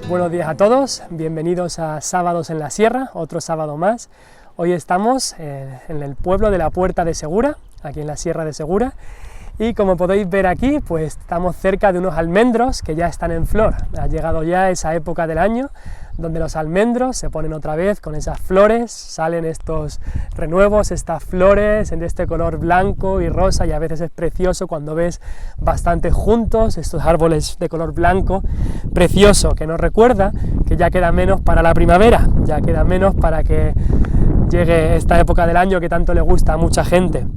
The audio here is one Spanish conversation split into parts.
Buenos días a todos, bienvenidos a Sábados en la Sierra, otro sábado más. Hoy estamos en el pueblo de la Puerta de Segura, aquí en la Sierra de Segura, y como podéis ver aquí, pues estamos cerca de unos almendros que ya están en flor. Ha llegado ya esa época del año donde los almendros se ponen otra vez con esas flores, salen estos renuevos, estas flores en este color blanco y rosa, y a veces es precioso cuando ves bastante juntos estos árboles de color blanco, precioso, que nos recuerda que ya queda menos para la primavera, ya queda menos para que llegue esta época del año que tanto le gusta a mucha gente.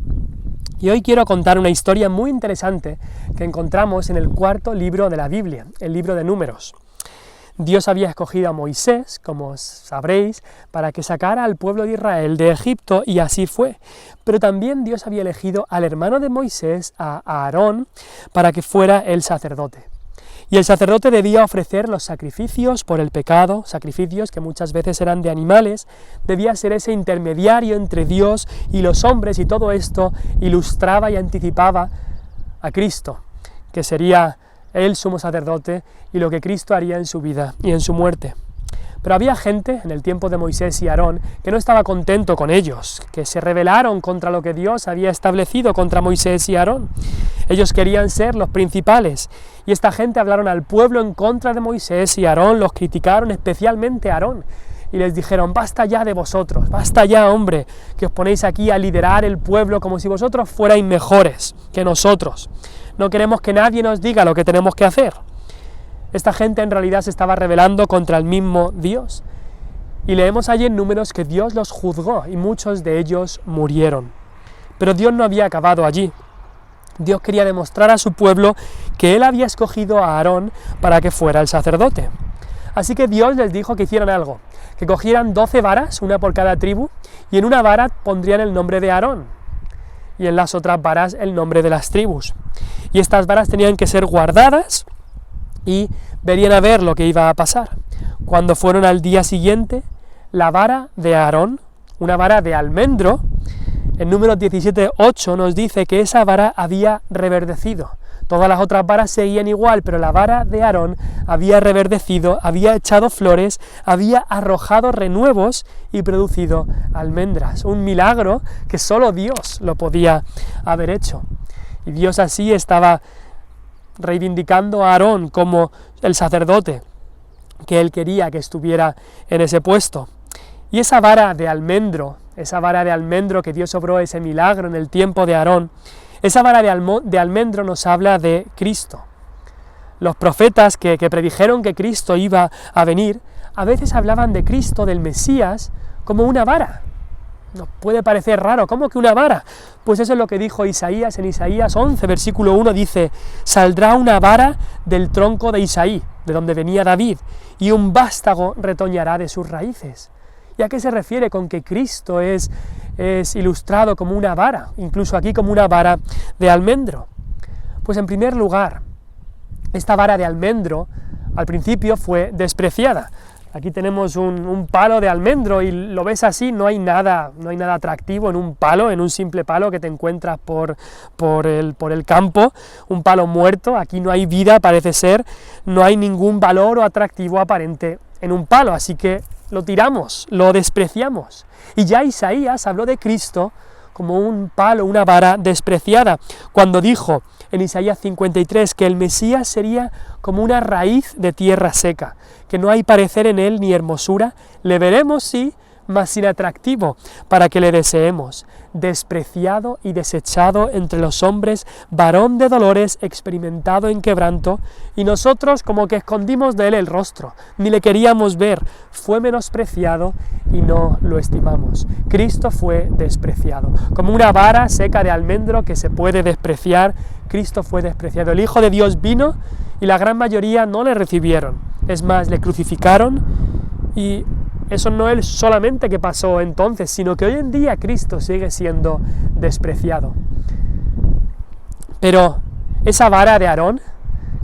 Y hoy quiero contar una historia muy interesante que encontramos en el cuarto libro de la Biblia, el libro de Números. Dios había escogido a Moisés, como sabréis, para que sacara al pueblo de Israel de Egipto, y así fue. Pero también Dios había elegido al hermano de Moisés, a Aarón, para que fuera el sacerdote. Y el sacerdote debía ofrecer los sacrificios por el pecado, sacrificios que muchas veces eran de animales, debía ser ese intermediario entre Dios y los hombres, y todo esto ilustraba y anticipaba a Cristo, que sería el sumo sacerdote y lo que Cristo haría en su vida y en su muerte. Pero había gente en el tiempo de Moisés y Aarón que no estaba contento con ellos, que se rebelaron contra lo que Dios había establecido contra Moisés y Aarón. Ellos querían ser los principales, y esta gente hablaron al pueblo en contra de Moisés y Aarón, los criticaron, especialmente a Aarón, y les dijeron: basta ya de vosotros, basta ya, hombre, que os ponéis aquí a liderar el pueblo como si vosotros fuerais mejores que nosotros. No queremos que nadie nos diga lo que tenemos que hacer. Esta gente en realidad se estaba rebelando contra el mismo Dios. Y leemos allí en Números que Dios los juzgó y muchos de ellos murieron. Pero Dios no había acabado allí. Dios quería demostrar a su pueblo que Él había escogido a Aarón para que fuera el sacerdote. Así que Dios les dijo que hicieran algo, que cogieran 12 varas, una por cada tribu, y en una vara pondrían el nombre de Aarón, y en las otras varas el nombre de las tribus. Y estas varas tenían que ser guardadas y verían a ver lo que iba a pasar. Cuando fueron al día siguiente, la vara de Aarón, una vara de almendro, en Números 17:8 nos dice que esa vara había reverdecido. Todas las otras varas seguían igual, pero la vara de Aarón había reverdecido, había echado flores, había arrojado renuevos y producido almendras. Un milagro que solo Dios lo podía haber hecho. Y Dios así estaba reivindicando a Aarón como el sacerdote que él quería que estuviera en ese puesto. Y esa vara de almendro que Dios obró ese milagro en el tiempo de Aarón, esa vara de almendro nos habla de Cristo. Los profetas que predijeron que Cristo iba a venir, a veces hablaban de Cristo, del Mesías, como una vara. Nos puede parecer raro, ¿cómo que una vara? Pues eso es lo que dijo Isaías en Isaías 11, versículo 1, dice: saldrá una vara del tronco de Isaí, de donde venía David, y un vástago retoñará de sus raíces. ¿Y a qué se refiere con que Cristo es ilustrado como una vara, incluso aquí como una vara de almendro? Pues en primer lugar, esta vara de almendro al principio fue despreciada. Aquí tenemos un palo de almendro y lo ves así, no hay nada atractivo en un palo, en un simple palo que te encuentras por el campo, un palo muerto. Aquí no hay vida, parece ser, no hay ningún valor o atractivo aparente en un palo, así que lo tiramos, lo despreciamos. Y ya Isaías habló de Cristo como un palo, una vara despreciada, cuando dijo en Isaías 53 que el Mesías sería como una raíz de tierra seca, que no hay parecer en él ni hermosura, le veremos sí, mas sin atractivo, para que le deseemos, despreciado y desechado entre los hombres, varón de dolores, experimentado en quebranto, y nosotros como que escondimos de él el rostro, ni le queríamos ver, fue menospreciado y no lo estimamos. Cristo fue despreciado, como una vara seca de almendro que se puede despreciar, Cristo fue despreciado. El Hijo de Dios vino y la gran mayoría no le recibieron, es más, le crucificaron, y eso no es solamente que pasó entonces, sino que hoy en día Cristo sigue siendo despreciado. Pero esa vara de Aarón,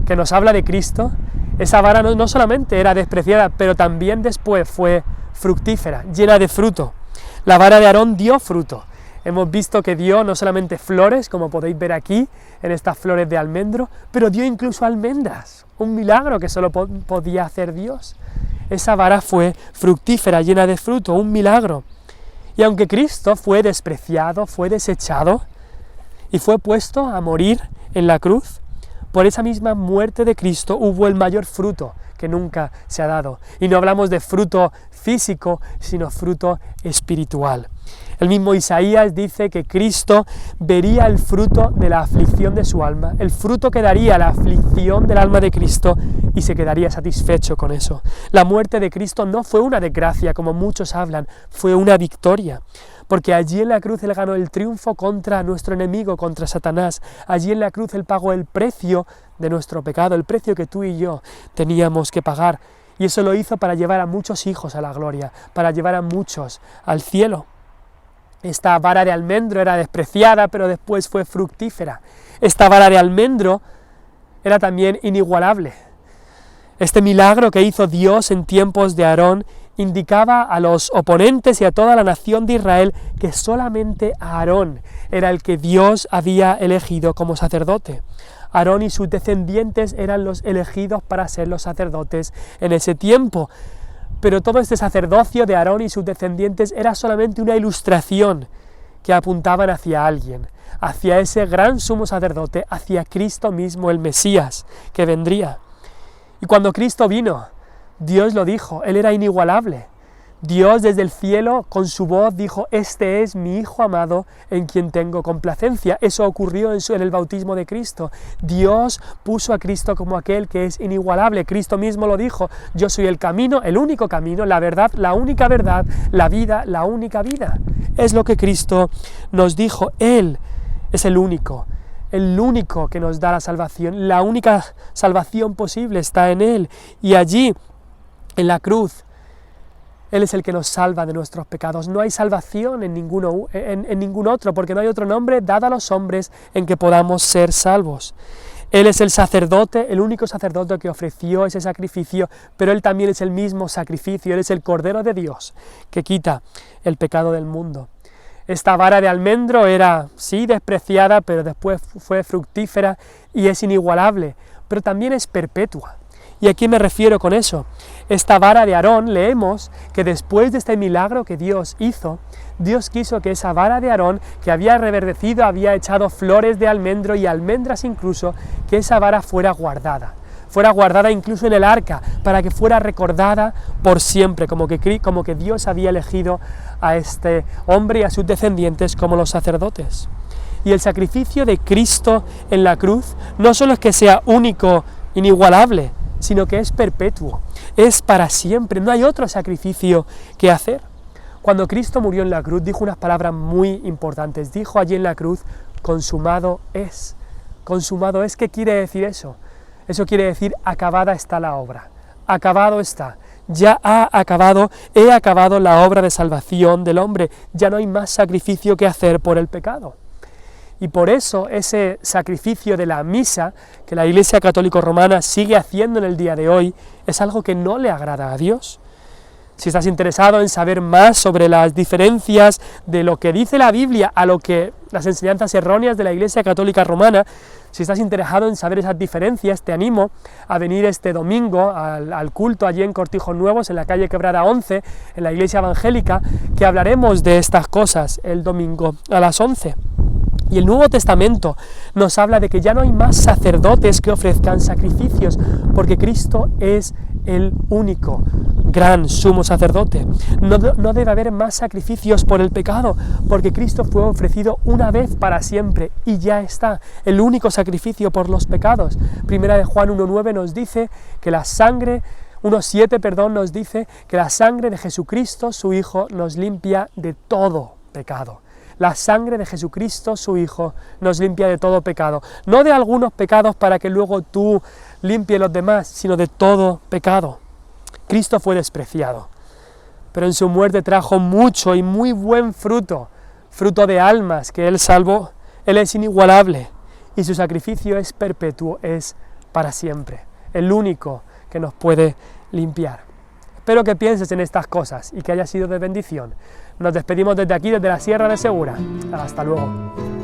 que nos habla de Cristo, esa vara no solamente era despreciada, pero también después fue fructífera, llena de fruto. La vara de Aarón dio fruto. Hemos visto que dio no solamente flores, como podéis ver aquí, en estas flores de almendro, pero dio incluso almendras, un milagro que solo podía hacer Dios. Esa vara fue fructífera, llena de fruto, un milagro. Y aunque Cristo fue despreciado, fue desechado y fue puesto a morir en la cruz, por esa misma muerte de Cristo hubo el mayor fruto que nunca se ha dado. Y no hablamos de fruto físico, sino fruto espiritual. El mismo Isaías dice que Cristo vería el fruto de la aflicción de su alma, el fruto que daría la aflicción del alma de Cristo, y se quedaría satisfecho con eso. La muerte de Cristo no fue una desgracia, como muchos hablan, fue una victoria. Porque allí en la cruz Él ganó el triunfo contra nuestro enemigo, contra Satanás. Allí en la cruz Él pagó el precio de nuestro pecado, el precio que tú y yo teníamos que pagar. Y eso lo hizo para llevar a muchos hijos a la gloria, para llevar a muchos al cielo. Esta vara de almendro era despreciada, pero después fue fructífera. Esta vara de almendro era también inigualable. Este milagro que hizo Dios en tiempos de Aarón indicaba a los oponentes y a toda la nación de Israel que solamente Aarón era el que Dios había elegido como sacerdote. Aarón y sus descendientes eran los elegidos para ser los sacerdotes en ese tiempo. Pero todo este sacerdocio de Aarón y sus descendientes era solamente una ilustración que apuntaban hacia alguien, hacia ese gran sumo sacerdote, hacia Cristo mismo, el Mesías, que vendría. Y cuando Cristo vino, Dios lo dijo, Él era inigualable. Dios desde el cielo con su voz dijo: este es mi Hijo amado en quien tengo complacencia. Eso ocurrió en el bautismo de Cristo. Dios puso a Cristo como aquel que es inigualable. Cristo mismo lo dijo: yo soy el camino, el único camino, la verdad, la única verdad, la vida, la única vida. Es lo que Cristo nos dijo. Él es el único que nos da la salvación. La única salvación posible está en Él. Y allí, en la cruz, Él es el que nos salva de nuestros pecados. No hay salvación en ningún otro, porque no hay otro nombre dado a los hombres en que podamos ser salvos. Él es el sacerdote, el único sacerdote que ofreció ese sacrificio, pero Él también es el mismo sacrificio. Él es el Cordero de Dios que quita el pecado del mundo. Esta vara de almendro era, sí, despreciada, pero después fue fructífera y es inigualable, pero también es perpetua. ¿Y a qué me refiero con eso? Esta vara de Aarón, leemos que después de este milagro que Dios hizo, Dios quiso que esa vara de Aarón, que había reverdecido, había echado flores de almendro y almendras incluso, que esa vara fuera guardada incluso en el arca, para que fuera recordada por siempre, como que Dios había elegido a este hombre y a sus descendientes como los sacerdotes. Y el sacrificio de Cristo en la cruz no solo es que sea único, inigualable, sino que es perpetuo, es para siempre, no hay otro sacrificio que hacer. Cuando Cristo murió en la cruz, dijo unas palabras muy importantes, dijo allí en la cruz: consumado es. Consumado es, ¿qué quiere decir eso? Eso quiere decir: acabada está la obra, acabado está, ya he acabado la obra de salvación del hombre, ya no hay más sacrificio que hacer por el pecado. Y por eso ese sacrificio de la misa, que la Iglesia Católica Romana sigue haciendo en el día de hoy, es algo que no le agrada a Dios. Si estás interesado en saber más sobre las diferencias de lo que dice la Biblia a lo que las enseñanzas erróneas de la Iglesia Católica Romana, si estás interesado en saber esas diferencias, te animo a venir este domingo al culto allí en Cortijos Nuevos, en la calle Quebrada 11, en la Iglesia Evangélica, que hablaremos de estas cosas el domingo a las 11. Y el Nuevo Testamento nos habla de que ya no hay más sacerdotes que ofrezcan sacrificios, porque Cristo es el único gran sumo sacerdote. No debe haber más sacrificios por el pecado, porque Cristo fue ofrecido una vez para siempre y ya está, el único sacrificio por los pecados. Primera de Juan 1.9 nos dice que la sangre, 1.7, nos dice que la sangre de Jesucristo, su Hijo, nos limpia de todo pecado. La sangre de Jesucristo, su Hijo, nos limpia de todo pecado. No de algunos pecados para que luego tú limpies los demás, sino de todo pecado. Cristo fue despreciado, pero en su muerte trajo mucho y muy buen fruto, fruto de almas que Él salvó. Él es inigualable y su sacrificio es perpetuo, es para siempre, el único que nos puede limpiar. espero que pienses en estas cosas y que haya sido de bendición. Nos despedimos desde aquí, desde la Sierra de Segura. Hasta luego.